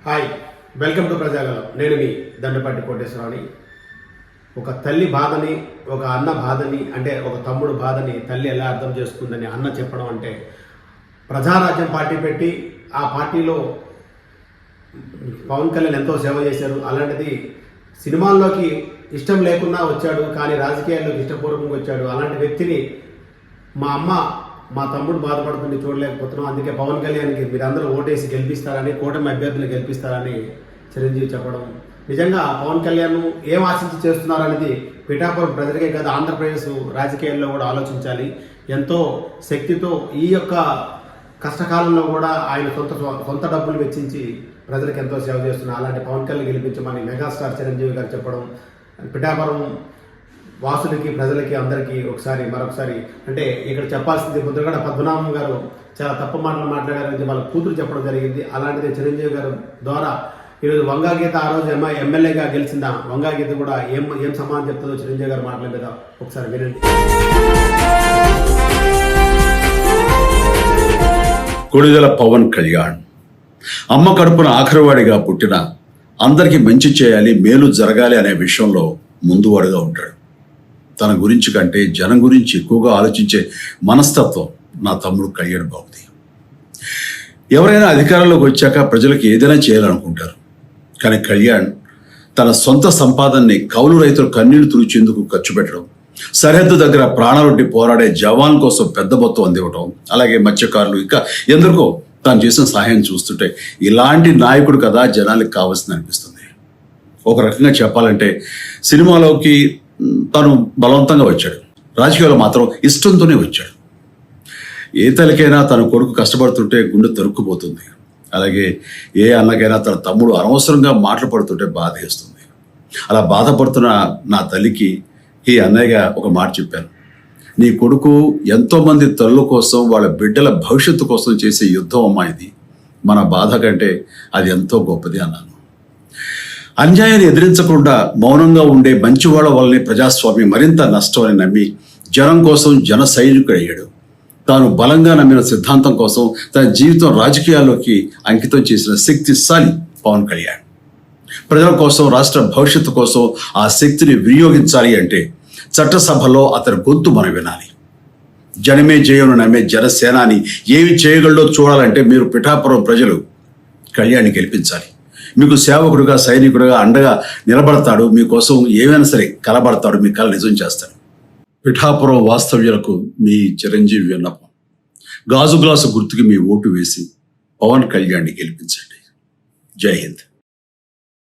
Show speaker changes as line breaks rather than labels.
Hi, welcome to Prajagalam. నేను మీ దండపాటి కోటేశ్వరరావుని. ఒక తల్లి బాధని, ఒక అన్న బాధని, అంటే ఒక తమ్ముడు బాధని తల్లి ఎలా అర్థం చేసుకుందని అన్న చెప్పడం అంటే, ప్రజారాజ్యం పార్టీ పెట్టి ఆ పార్టీలో పవన్ కళ్యాణ్ ఎంతో సేవ చేశారు. అలాంటిది సినిమాల్లోకి ఇష్టం లేకున్నా వచ్చాడు, కానీ రాజకీయాల్లోకి ఇష్టపూర్వకంగా వచ్చాడు. అలాంటి వ్యక్తిని మా తమ్ముడు బాధపడుతుంది చూడలేకపోతున్నాం, అందుకే పవన్ కళ్యాణ్కి మీరందరూ ఓటేసి గెలిపిస్తారని, కూటమి అభ్యర్థులు గెలిపిస్తారని చిరంజీవి చెప్పడం, నిజంగా పవన్ కళ్యాణ్ ఏం ఆశించి చేస్తున్నారనేది పిఠాపురం ప్రజలకే కాదు, ఆంధ్రప్రదేశ్ రాజకీయాల్లో కూడా ఆలోచించాలి. ఎంతో శక్తితో ఈ యొక్క కష్టకాలంలో కూడా ఆయన సొంత డబ్బులు వెచ్చించి ప్రజలకు ఎంతో సేవ చేస్తున్నారు. అలాంటి పవన్ కళ్యాణ్ గెలిపించమని మెగాస్టార్ చిరంజీవి గారు చెప్పడం, పిఠాపురం వాసులకి, ప్రజలకి, అందరికీ మరొకసారి అంటే ఇక్కడ చెప్పాల్సింది, ముద్రగడ పద్మనాభం గారు చాలా తప్పు మాటలు మాట్లాడారని వాళ్ళ కూతురు చెప్పడం జరిగింది. అలాంటిది చిరంజీవి గారు ద్వారా ఈరోజు వంగాగీత ఆ రోజు ఎమ్మెల్యేగా గెలిచిన వంగాగీత కూడా ఏం సమాధానం చెప్తుందో చిరంజీవి గారు మాటల మీద ఒకసారి వినండి.
కొణిదెల పవన్ కళ్యాణ్ అమ్మ కడుపున ఆఖరివాడిగా పుట్టిన, అందరికీ మంచి చేయాలి, మేలు జరగాలి అనే విషయంలో ముందువాడుగా ఉంటాడు. తన గురించి కంటే జనం గురించి ఎక్కువగా ఆలోచించే మనస్తత్వం నా తమ్ముడు కళ్యాణ్ బాబుది. ఎవరైనా అధికారంలోకి వచ్చాక ప్రజలకు ఏదైనా చేయాలనుకుంటారు, కానీ కళ్యాణ్ తన సొంత సంపాదనని కౌలు రైతులు కన్నీళ్లు తుడిచేందుకు ఖర్చు పెట్టడం, సరిహద్దు దగ్గర ప్రాణాలొడ్డి పోరాడే జవాన్ కోసం పెద్ద మొత్తం అందివ్వటం, అలాగే మత్స్యకారులు ఇంకా ఎందరికో తాను చేసిన సహాయం చూస్తుంటే ఇలాంటి నాయకుడు కదా జనాలకు కావాల్సింది అనిపిస్తుంది. ఒక రకంగా చెప్పాలంటే సినిమాలోకి తను బలవంతంగా వచ్చాడు, రాజకీయాల్లో మాత్రం ఇష్టంతోనే వచ్చాడు. ఏ తల్లికైనా తన కొడుకు కష్టపడుతుంటే గుండె తరుక్కుపోతుంది. అలాగే ఏ అన్నకైనా తన తమ్ముడు అనవసరంగా మాటలు పడుతుంటే బాధ వేస్తుంది. అలా బాధపడుతున్న నా తల్లికి ఈ అన్నయ్యగా ఒక మాట చెప్పాను, నీ కొడుకు ఎంతోమంది తల్లుల కోసం, వాళ్ళ బిడ్డల భవిష్యత్తు కోసం చేసే యుద్ధం అమ్మా ఇది. మన బాధ కంటే అది ఎంతో గొప్పది అన్నాను. అన్యాయాన్ని ఎదిరించకుండా మౌనంగా ఉండే మంచివాళ్ల వల్లనే ప్రజాస్వామ్యం మరింత నష్టం అని నమ్మి జనం కోసం జన సైనికుడయ్యాడు. తాను బలంగా నమ్మిన సిద్ధాంతం కోసం తన జీవితం రాజకీయాల్లోకి అంకితం చేసిన శక్తిశాలి పవన్ కళ్యాణ్. ప్రజల కోసం, రాష్ట్ర భవిష్యత్తు కోసం ఆ శక్తిని వినియోగించాలి అంటే చట్టసభలో అతని గొంతు మనం వినాలి. జనమే జయను నమ్మే జనసేనాని ఏమి చేయగలడో చూడాలంటే మీరు పిఠాపురం ప్రజలు కళ్యాణ్ని గెలిపించాలి. మీకు సేవకుడుగా, సైనికుడుగా అండగా నిలబడతాడు. మీకోసం ఏమైనా సరే కలబడతాడు, మీ కళ నిజం చేస్తాడు. పిఠాపురం వాస్తవ్యులకు మీ చిరంజీవి విన్నపం, గాజు గ్లాసు గుర్తుకి మీ ఓటు వేసి పవన్ కళ్యాణ్ని గెలిపించండి. జై హింద్.